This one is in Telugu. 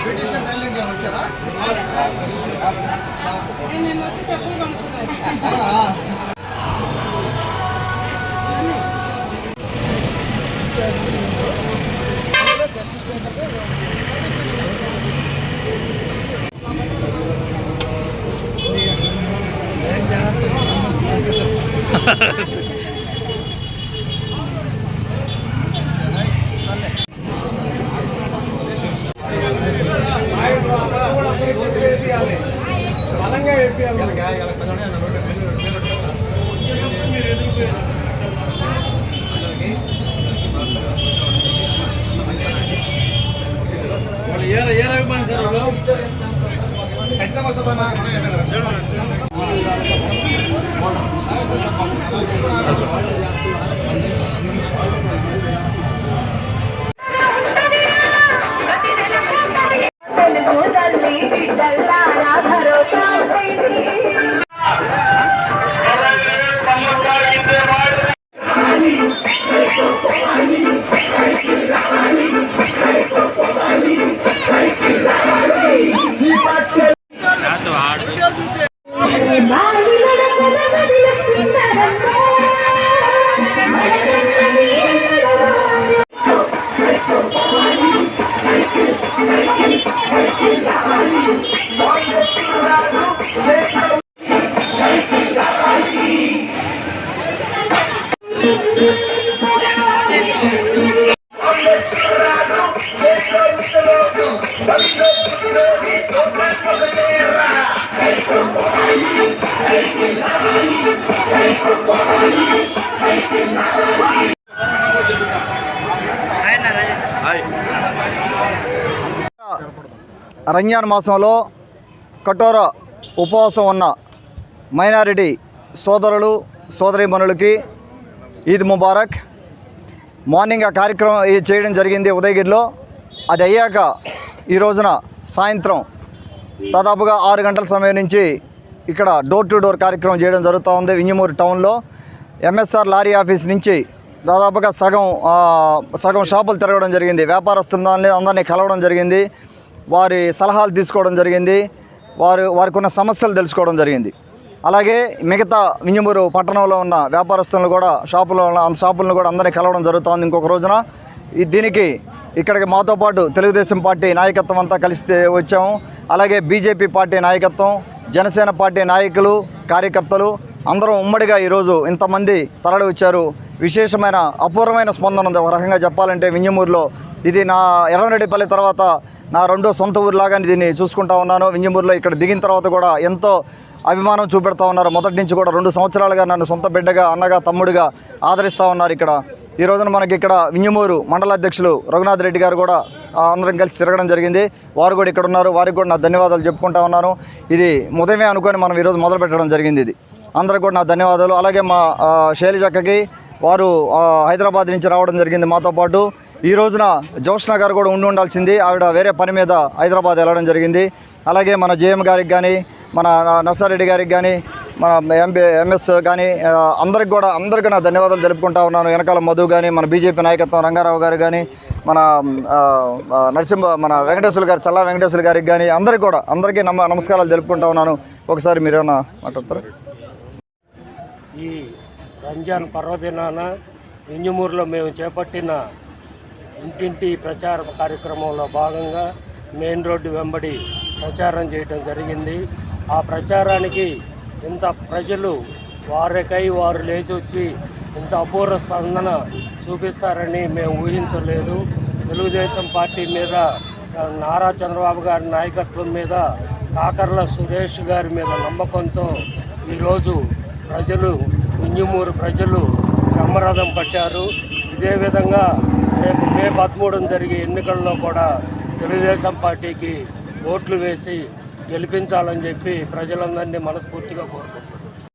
బ్యూటిషియన్ టైలింగ్ గారు వచ్చారా? నేను వచ్చి చెప్పులు కొనుక్కున్నాను. రంజాన్ మాసంలో కఠోర ఉపవాసం ఉన్న మైనారిటీ సోదరులు సోదరీమణులకి ఈద్ ముబారక్. మార్నింగ్ ఆ కార్యక్రమం చేయడం జరిగింది ఉదయగిరిలో. అది అయ్యాక ఈ రోజున సాయంత్రం దాదాపుగా 6 గంటల సమయం నుంచి ఇక్కడ డోర్ టు డోర్ కార్యక్రమం చేయడం జరుగుతూ ఉంది. వింజమూరు టౌన్లో ఎంఎస్ఆర్ లారీ ఆఫీస్ నుంచి దాదాపుగా సగం షాపులు తిరగడం జరిగింది. వ్యాపారస్తులని అందరినీ కలవడం జరిగింది. వారి సలహాలు తీసుకోవడం జరిగింది. వారికి ఉన్న సమస్యలు తెలుసుకోవడం జరిగింది. అలాగే మిగతా వింజమూరు పట్టణంలో ఉన్న వ్యాపారస్తులను కూడా షాపులను కూడా అందరినీ కలవడం జరుగుతుంది. ఇంకొక రోజున దీనికి ఇక్కడికి మాతో పాటు తెలుగుదేశం పార్టీ నాయకత్వం అంతా కలిసి వచ్చాము. అలాగే బీజేపీ పార్టీ నాయకత్వం, జనసేన పార్టీ నాయకులు, కార్యకర్తలు అందరం ఉమ్మడిగా ఈరోజు ఇంతమంది తరలి వచ్చారు. విశేషమైన అపూర్వమైన స్పందన ఉంది. ఒక రకంగా చెప్పాలంటే వింజమూరులో ఇది నా ఎర్రవరెడ్డిపల్లి తర్వాత నా రెండో సొంత ఊరులాగా దీన్ని చూసుకుంటా ఉన్నాను. వింజమూరులో ఇక్కడ దిగిన తర్వాత కూడా ఎంతో అభిమానం చూపెడతా ఉన్నారు. మొదటి నుంచి కూడా 2 సంవత్సరాలుగా నన్ను సొంత బిడ్డగా, అన్నగా, తమ్ముడిగా ఆదరిస్తూ ఉన్నారు. ఇక్కడ ఈ రోజున మనకి ఇక్కడ వింజమూరు మండల అధ్యక్షులు రఘునాథ్ రెడ్డి గారు కూడా అందరం కలిసి తిరగడం జరిగింది. వారు కూడా ఇక్కడ ఉన్నారు. వారికి కూడా నా ధన్యవాదాలు చెప్పుకుంటా ఉన్నాను. ఇది ఉదయమే అనుకొని మనం ఈరోజు మొదలు పెట్టడం జరిగింది. ఇది అందరికి కూడా నా ధన్యవాదాలు. అలాగే మా శైలజక్కకి వారు హైదరాబాద్ నుంచి రావడం జరిగింది మాతో పాటు. ఈ రోజున జోష్న గారు కూడా ఉండాల్సింది. ఆవిడ వేరే పని మీద హైదరాబాద్ వెళ్ళడం జరిగింది. అలాగే మన జేఎం గారికి కానీ, మన నర్సారెడ్డి గారికి కానీ, మన ఎంఎస్ కానీ అందరికీ నా ధన్యవాదాలు తెలుపుకుంటా ఉన్నాను. వెనకాల మధు కానీ, మన బీజేపీ నాయకత్వం రంగారావు గారు కానీ, మన మన వెంకటేశ్వర గారు, చల్లా వెంకటేశ్వర గారికి కానీ అందరికీ నమస్కారాలు తెలుపుకుంటా ఉన్నాను. ఒకసారి మీరేమన్నా మాట్లాడతారు? ఈ రంజాన్ పర్వదినాన వింజమూరులో మేము చేపట్టిన ఇంటింటి ప్రచార కార్యక్రమంలో భాగంగా మెయిన్ రోడ్డు వెంబడి ప్రచారం చేయడం జరిగింది. ఆ ప్రచారానికి ఇంత ప్రజలు వారికై వారు లేచి వచ్చి ఇంత అపూర్వ స్పందన చూపిస్తారని మేము ఊహించలేదు. తెలుగుదేశం పార్టీ మీద, నారా చంద్రబాబు గారి నాయకత్వం మీద, కాకర్ల సురేష్ గారి మీద నమ్మకంతో ఈరోజు వింజమూరు ప్రజలు బ్రహ్మరథం పట్టారు. ఇదే విధంగా రేపు మే 13 జరిగే ఎన్నికల్లో కూడా తెలుగుదేశం పార్టీకి ఓట్లు వేసి గెలిపించాలని చెప్పి ప్రజలందరినీ మనస్ఫూర్తిగా కోరుకుంటున్నాను.